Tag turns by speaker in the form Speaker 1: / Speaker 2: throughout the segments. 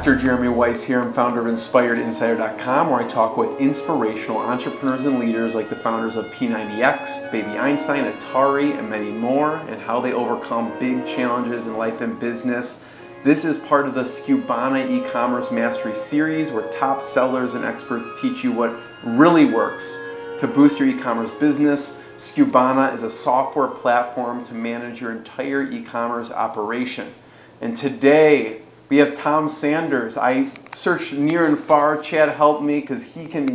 Speaker 1: Dr. Jeremy Weiss here. I'm founder of InspiredInsider.com, where I talk with inspirational entrepreneurs and leaders like the founders of P90X, Baby Einstein, Atari, and many more, and how they overcome big challenges in life and business. This is part of the Skubana e-commerce mastery series, where top sellers and experts teach you what really works to boost your e-commerce business. Skubana is a software platform to manage your entire e-commerce operation. And today, we have Tom Sanders. I searched near and far. Chad helped me because he can be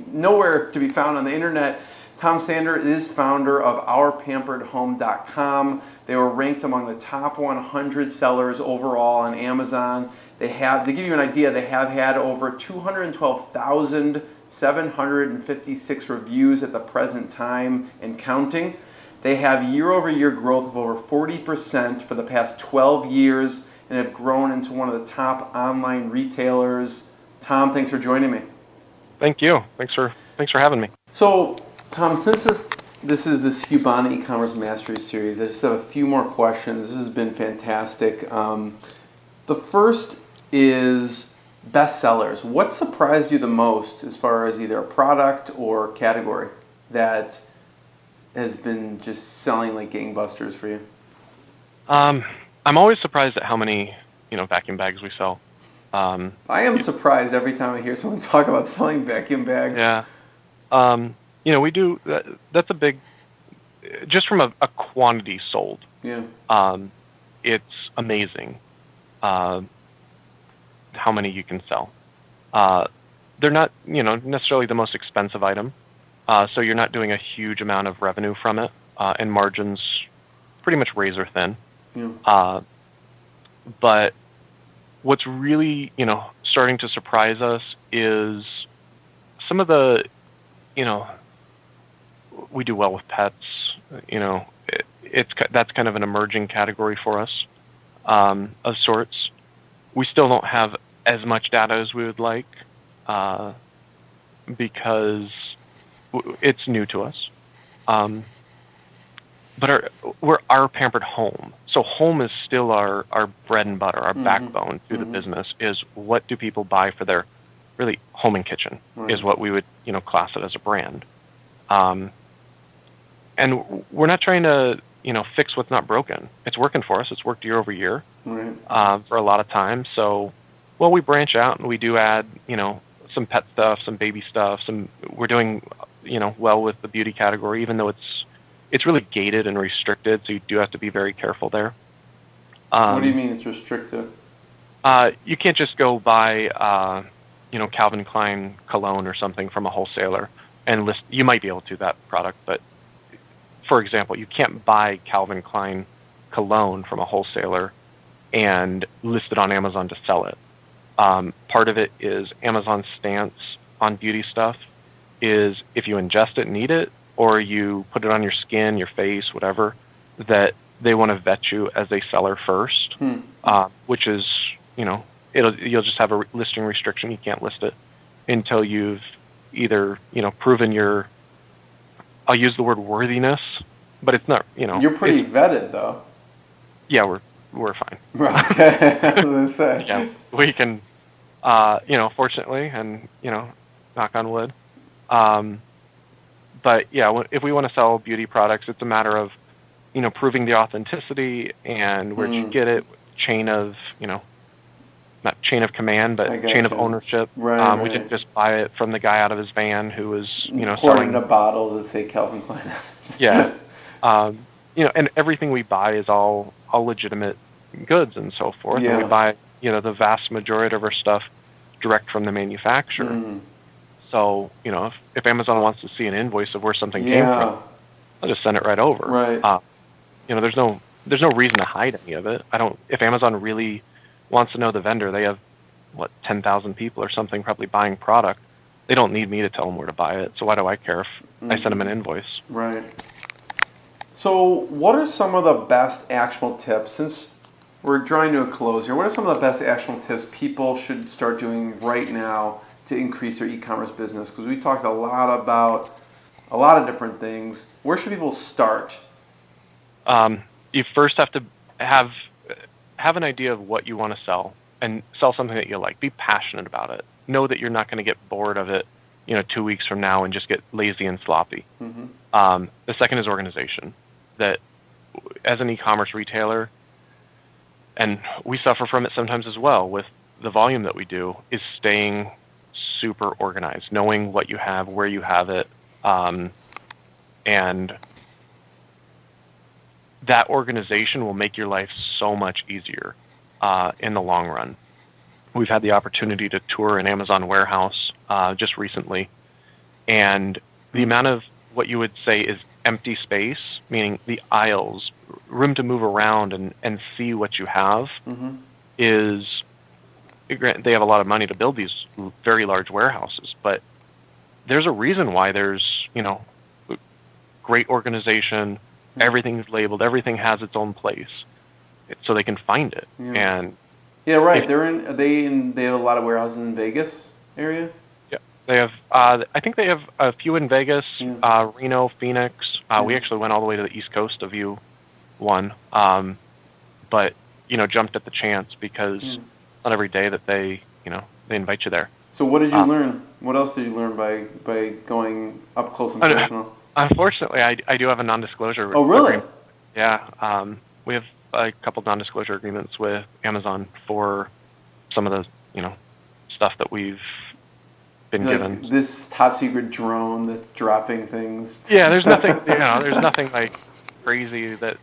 Speaker 1: nowhere to be found on the internet. Tom Sanders is founder of ourpamperedhome.com. They were ranked among the top 100 sellers overall on Amazon. To give you an idea, they have had over 212,756 reviews at the present time and counting. They have year-over-year growth of over 40% for the past 12 years and have grown into one of the top online retailers. Tom, thanks for joining me.
Speaker 2: Thank you. Thanks for having me.
Speaker 1: So, Tom, since this is the Skubana e-commerce mastery series, I just have a few more questions. This has been fantastic. The first is bestsellers. What surprised you the most as far as either a product or category that has been just selling like gangbusters for you?
Speaker 2: I'm always surprised at how many, vacuum bags we sell.
Speaker 1: I am surprised every time I hear someone talk about selling vacuum bags.
Speaker 2: Yeah. We do, that's a big, just from a quantity sold.
Speaker 1: Yeah.
Speaker 2: It's amazing how many you can sell. They're not, necessarily the most expensive item. So you're not doing a huge amount of revenue from it, and margins pretty much razor thin.
Speaker 1: Yeah.
Speaker 2: But what's really, starting to surprise us is some of the, we do well with pets. That's kind of an emerging category for us, of sorts. We still don't have as much data as we would like, because it's new to us. But we're our Pampered Home. So home is still our bread and butter, our backbone to the business, is what do people buy for their really home and kitchen, is what we would, class it as a brand. And we're not trying to, fix what's not broken. It's working for us. It's worked year over year for a lot of time. So, we branch out and we do add, some pet stuff, some baby stuff. We're doing, well with the beauty category, even though it's really gated and restricted, so you do have to be very careful there.
Speaker 1: What do you mean it's restricted?
Speaker 2: You can't just go buy, Calvin Klein cologne or something from a wholesaler and list. You might be able to that product, but for example, you can't buy Calvin Klein cologne from a wholesaler and list it on Amazon to sell it. Part of it is Amazon's stance on beauty stuff is if you ingest it and eat it, or you put it on your skin, your face, whatever, that they want to vet you as a seller first, which is, you'll just have a listing restriction. You can't list it until you've either, proven your, I'll use the word worthiness, but it's not,
Speaker 1: You're pretty vetted, though.
Speaker 2: Yeah, we're fine.
Speaker 1: Okay, I was going to say.
Speaker 2: Yeah, we can, fortunately, and, knock on wood. But yeah, if we want to sell beauty products, it's a matter of, proving the authenticity and where'd you get it, chain of, not chain of command, but chain of ownership.
Speaker 1: Right.
Speaker 2: We didn't just buy it from the guy out of his van who was,
Speaker 1: poured
Speaker 2: selling
Speaker 1: into bottles that say Calvin Klein.
Speaker 2: Yeah. And everything we buy is all legitimate goods and so forth.
Speaker 1: Yeah.
Speaker 2: And we buy, the vast majority of our stuff direct from the manufacturer. So, if Amazon wants to see an invoice of where something came from, I'll just send it right over.
Speaker 1: Right.
Speaker 2: There's no reason to hide any of it. If Amazon really wants to know the vendor, they have 10,000 people or something probably buying product. They don't need me to tell them where to buy it. So why do I care if I send them an invoice?
Speaker 1: Right. So what are some of the best actionable tips, since we're drawing to a close here, what are some of the best actionable tips people should start doing right now to increase their e-commerce business? Because we talked a lot about a lot of different things. Where should people start?
Speaker 2: You first have to have an idea of what you want to sell. and sell something that you like. Be passionate about it. Know that you're not going to get bored of it, 2 weeks from now and just get lazy and sloppy. The second is organization. That as an e-commerce retailer, and we suffer from it sometimes as well with the volume that we do, is staying super organized, knowing what you have, where you have it, and that organization will make your life so much easier in the long run. We've had the opportunity to tour an Amazon warehouse just recently, and the amount of what you would say is empty space, meaning the aisles, room to move around and see what you have, is, they have a lot of money to build these very large warehouses, but there's a reason why there's, great organization, everything's labeled, everything has its own place, so they can find it. And
Speaker 1: yeah, right. They have a lot of warehouses in Vegas area.
Speaker 2: Yeah, they have. I think they have a few in Vegas, Reno, Phoenix. We actually went all the way to the East Coast to view one, but jumped at the chance because not every day that they invite you there.
Speaker 1: So what did you learn? What else did you learn by going up close and personal?
Speaker 2: Unfortunately, I do have a non-disclosure.
Speaker 1: Oh, really?
Speaker 2: agreement. Yeah, we have a couple non-disclosure agreements with Amazon for some of the stuff that we've been given.
Speaker 1: This top secret drone that's dropping things.
Speaker 2: Yeah, there's nothing. There's nothing like crazy that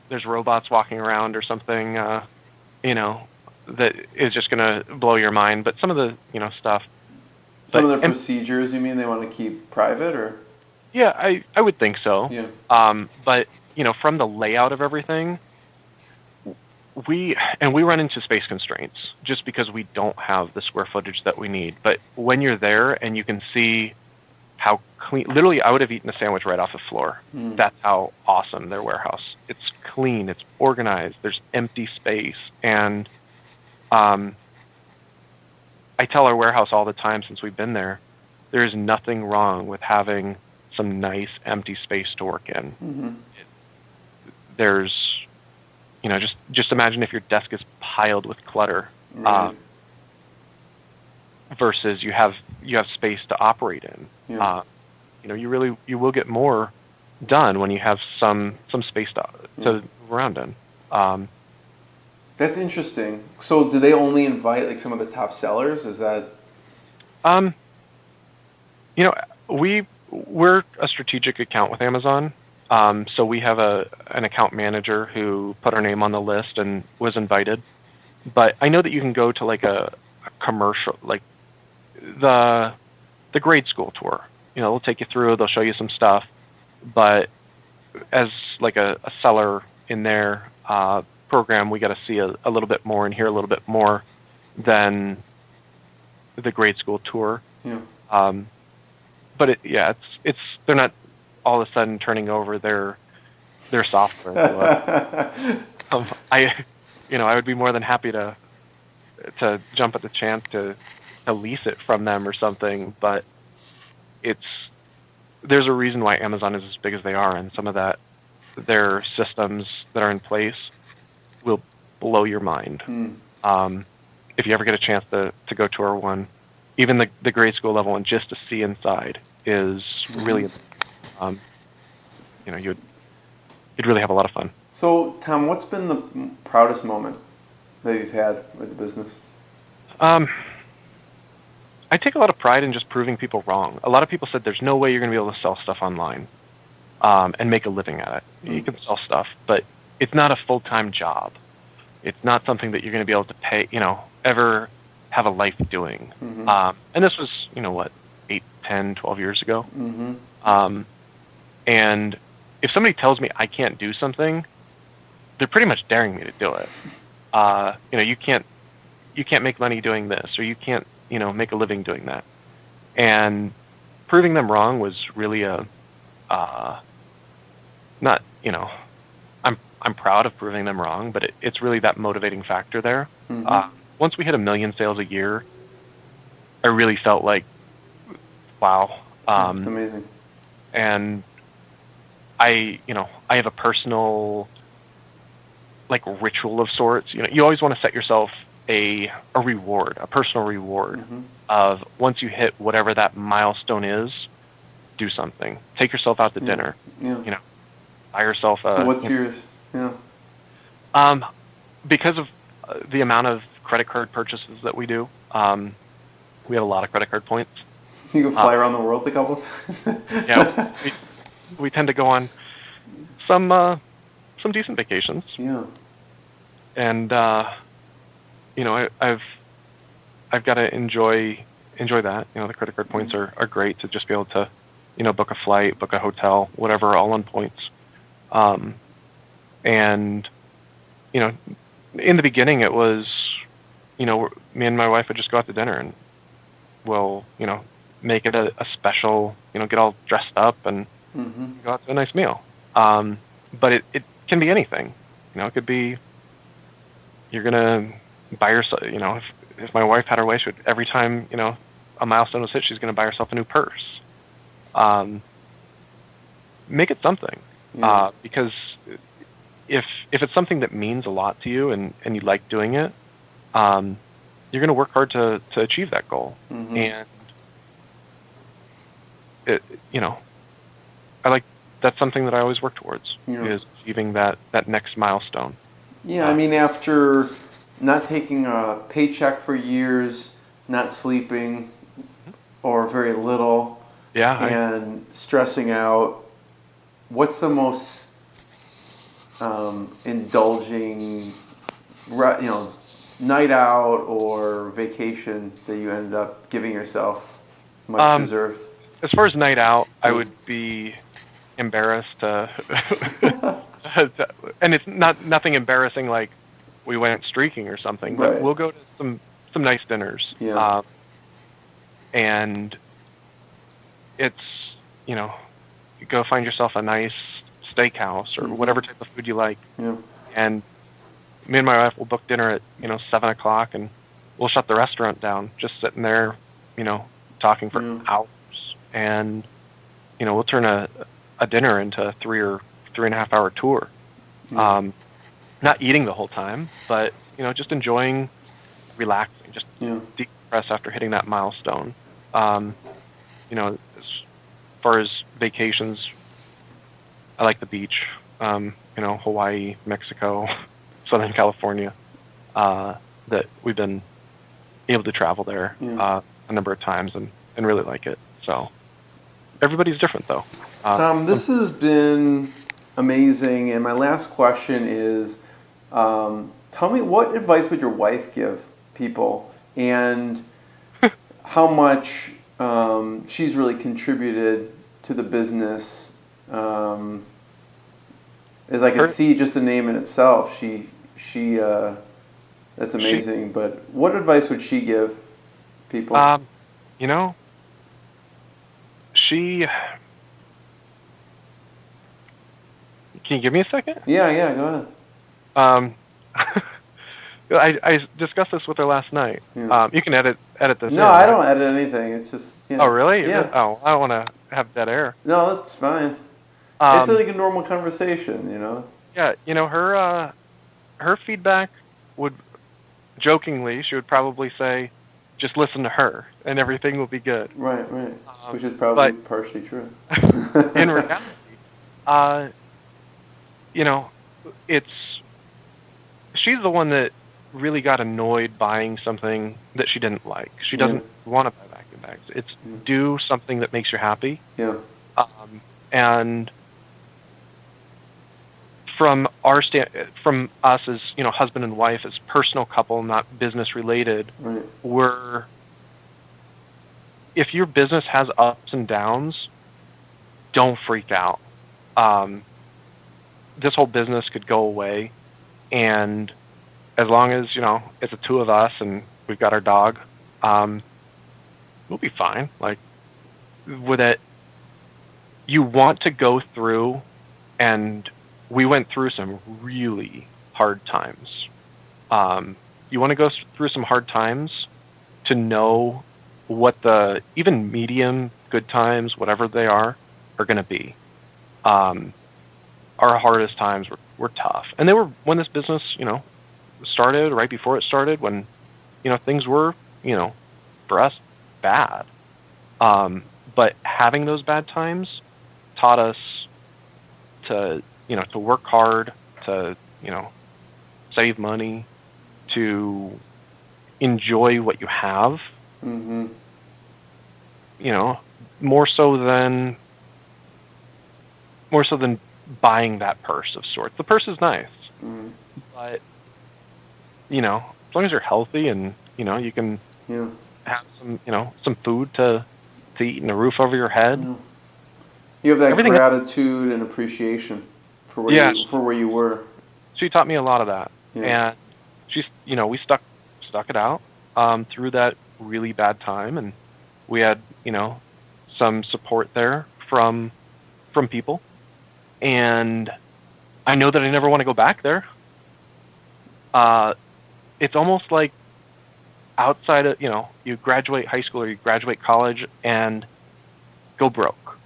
Speaker 2: there's robots walking around or something. That is just going to blow your mind. But some of the stuff.
Speaker 1: Some of the procedures, you mean they want to keep private, or?
Speaker 2: Yeah, I would think so.
Speaker 1: Yeah.
Speaker 2: But from the layout of everything, we run into space constraints just because we don't have the square footage that we need. But when you're there and you can see how clean, literally, I would have eaten a sandwich right off the floor. That's how awesome their warehouse. It's clean, it's organized, there's empty space, and I tell our warehouse all the time since we've been there, there is nothing wrong with having some nice empty space to work in. There's, just imagine if your desk is piled with clutter, versus you have space to operate in. You will get more done when you have some space to move around in.
Speaker 1: That's interesting. So do they only invite like some of the top sellers? Is that?
Speaker 2: We're a strategic account with Amazon. So we have an account manager who put our name on the list and was invited. But I know that you can go to like a commercial, like the grade school tour. They'll take you through, they'll show you some stuff. But as like a seller in their program, we got to see a little bit more and hear a little bit more than the grade school tour. But it's they're not all of a sudden turning over their software. I would be more than happy to jump at the chance to lease it from them or something. But there's a reason why Amazon is as big as they are, and some of their systems that are in place will blow your mind. If you ever get a chance to go tour one, even the grade school level, and just to see inside is really, you'd really have a lot of fun.
Speaker 1: So, Tom, what's been the proudest moment that you've had with the business?
Speaker 2: I take a lot of pride in just proving people wrong. A lot of people said there's no way you're going to be able to sell stuff online and make a living at it. You can sell stuff, but it's not a full-time job. It's not something that you're going to be able to pay, ever have a life doing. And this was, 8, 10, 12 years ago. And if somebody tells me I can't do something, they're pretty much daring me to do it. You can't make money doing this, or you can't, make a living doing that. And proving them wrong was really I'm proud of proving them wrong, but it's really that motivating factor there. Once we hit 1 million sales a year, I really felt like, wow.
Speaker 1: That's amazing.
Speaker 2: And I have a personal, like, ritual of sorts. You always want to set yourself a reward, a personal reward of once you hit whatever that milestone is, do something. Take yourself out to dinner.
Speaker 1: Yeah.
Speaker 2: You know, buy yourself a.
Speaker 1: So what's yours? Yeah.
Speaker 2: Because of the amount of credit card purchases that we do, we have a lot of credit card points.
Speaker 1: You can fly around the world a couple times.
Speaker 2: Yeah, we tend to go on some decent vacations.
Speaker 1: Yeah.
Speaker 2: And you know, I've got to enjoy that. You know, the credit card points are great to just be able to, you know, book a flight, book a hotel, whatever, all on points. And you know, in the beginning, it was, you know, me and my wife would just go out to dinner, and we'll, you know, make it a special, you know, get all dressed up and go out to a nice meal. But it can be anything. You know, it could be you're gonna buy yourself. You know, if my wife had her way, she would, every time, you know, a milestone was hit, she's gonna buy herself a new purse. Make it something, because if it's something that means a lot to you and you like doing it, you're going to work hard to achieve that goal. And it, you know, that's something that I always work towards, is achieving that next milestone.
Speaker 1: Yeah, I mean, after not taking a paycheck for years, not sleeping or very little, and stressing out, what's the most indulging, you know, night out or vacation that you ended up giving yourself, much deserved?
Speaker 2: As far as night out, I would be embarrassed to, and it's nothing embarrassing like we went streaking or something, but we'll go to some nice dinners. And it's, you know, you go find yourself a nice steakhouse or whatever type of food you like, and me and my wife will book dinner at, you know, 7 o'clock, and we'll shut the restaurant down, just sitting there, you know, talking for hours, and, you know, we'll turn a dinner into a 3 or 3.5 hour tour. Not eating the whole time, but, you know, just enjoying, relaxing, just decompress after hitting that milestone. You know, as far as vacations, I like the beach, you know, Hawaii, Mexico, Southern California, that we've been able to travel there a number of times and really like it. So everybody's different, though.
Speaker 1: Tom, this has been amazing. And my last question is, tell me, what advice would your wife give people, and how much she's really contributed to the business? As I can see, just the name in itself, she that's amazing. But what advice would she give people?
Speaker 2: You know, can you give me a second?
Speaker 1: Yeah, go ahead.
Speaker 2: I discussed this with her last night. You can edit this.
Speaker 1: No, I don't edit anything. It's just.
Speaker 2: Oh, really?
Speaker 1: Yeah.
Speaker 2: Oh, I don't want to have dead air.
Speaker 1: No, that's fine. It's like a normal conversation, you know.
Speaker 2: Yeah, you know, her feedback would, jokingly, she would probably say, just listen to her and everything will be good.
Speaker 1: Right. Which is probably partially true.
Speaker 2: In reality, you know, she's the one that really got annoyed buying something that she didn't like. She doesn't want to buy vacuum bags. It's do something that makes you happy. And from us as, you know, husband and wife, as personal couple, not business related, if your business has ups and downs, don't freak out. This whole business could go away, and as long as, you know, it's the two of us and we've got our dog, we'll be fine. Like, with it, you want to go through, and we went through some really hard times. You want to go through some hard times to know what the even medium good times, whatever they are going to be. Our hardest times were tough, and they were when this business, you know, started, right before it started, when things were, for us, bad. But having those bad times taught us to work hard, to, save money, to enjoy what you have,
Speaker 1: Mm-hmm.
Speaker 2: more so than buying that purse of sorts. The purse is nice,
Speaker 1: Mm-hmm.
Speaker 2: but, as long as you're healthy and, you can have some food to eat and a roof over your head.
Speaker 1: Yeah. You have that
Speaker 2: Everything
Speaker 1: gratitude and appreciation for where you were.
Speaker 2: She taught me a lot of that,
Speaker 1: Yeah.
Speaker 2: and she's, we stuck it out through that really bad time, and we had, some support there from people, and I know that I never want to go back there. It's almost like outside of, you graduate high school or you graduate college and go broke.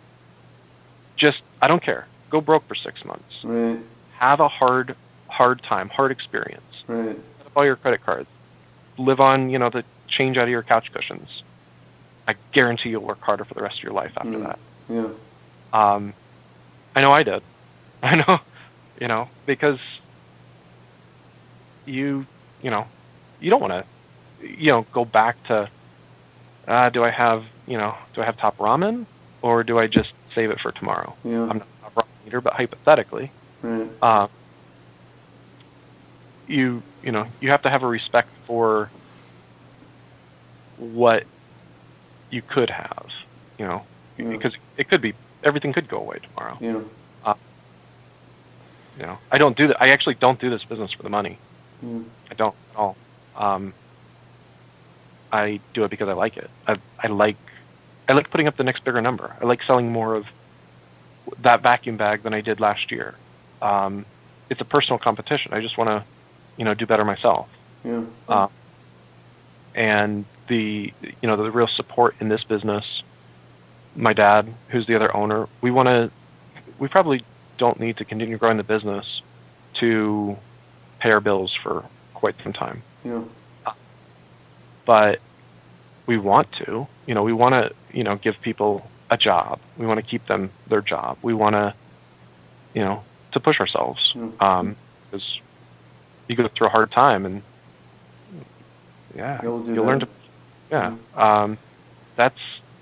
Speaker 2: Just, I don't care. Go broke for 6 months.
Speaker 1: Right.
Speaker 2: Have a hard time, hard experience.
Speaker 1: Right.
Speaker 2: Set up all your credit cards. Live on, the change out of your couch cushions. I guarantee you'll work harder for the rest of your life after that.
Speaker 1: Yeah.
Speaker 2: I know I did. I know, because you don't want to, go back to, do I have top ramen, or do I just save it for tomorrow?
Speaker 1: Yeah.
Speaker 2: I'm not a top ramen eater, but hypothetically,
Speaker 1: Right.
Speaker 2: you have to have a respect for what you could have, because it could be, everything could go away tomorrow.
Speaker 1: Yeah.
Speaker 2: I don't do that. I actually don't do this business for the money.
Speaker 1: Yeah.
Speaker 2: I don't at all. I do it because I like it. I like putting up the next bigger number. I like selling more of that vacuum bag than I did last year. It's a personal competition. I just want to, do better myself.
Speaker 1: Yeah.
Speaker 2: And the real support in this business, my dad, who's the other owner, we probably don't need to continue growing the business to pay our bills for quite some time.
Speaker 1: Yeah.
Speaker 2: But we want to, we want to, give people a job. We want to keep them their job. We want to, to push ourselves. Because you go through a hard time, and you'll learn to,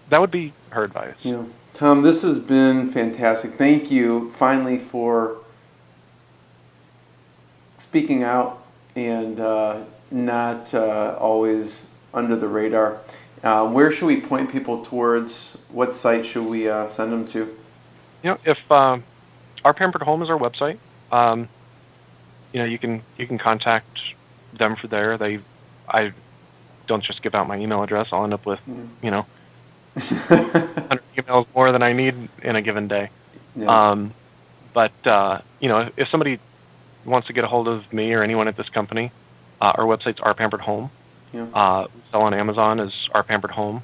Speaker 2: that would be her advice.
Speaker 1: Yeah. Tom, this has been fantastic. Thank you finally for speaking out and not always under the radar. Where should we point people towards? What site should we send them to?
Speaker 2: If our Pampered Home is our website, you can contact them for there. I don't just give out my email address. I'll end up with 100 emails more than I need in a given day.
Speaker 1: Yeah.
Speaker 2: But if somebody wants to get a hold of me or anyone at this company, our website's Our Pampered Home.
Speaker 1: Yeah.
Speaker 2: We sell on Amazon as Our Pampered Home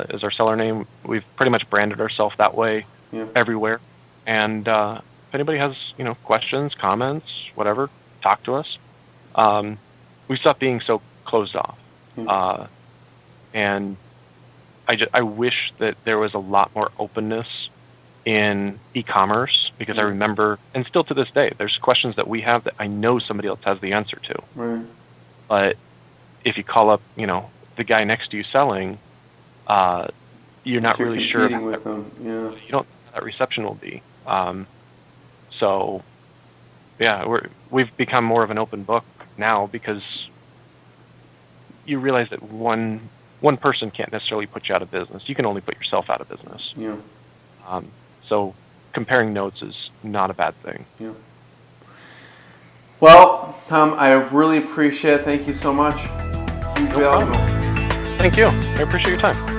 Speaker 2: is our seller name. We've pretty much branded ourselves that way everywhere. And if anybody has questions, comments, whatever, talk to us. We stopped being so closed off. And I wish that there was a lot more openness in e-commerce, because I remember, and still to this day, there's questions that we have that I know somebody else has the answer to.
Speaker 1: Right.
Speaker 2: But if you call up, the guy next to you selling, you're not really sure
Speaker 1: with them. Yeah.
Speaker 2: You don't know how that reception will be. We've become more of an open book now, because you realize that one person can't necessarily put you out of business. You can only put yourself out of business.
Speaker 1: Yeah.
Speaker 2: So comparing notes is not a bad thing.
Speaker 1: Yeah. Well, Tom, I really appreciate it. Thank you so much.
Speaker 2: No problem. Thank you. I appreciate your time.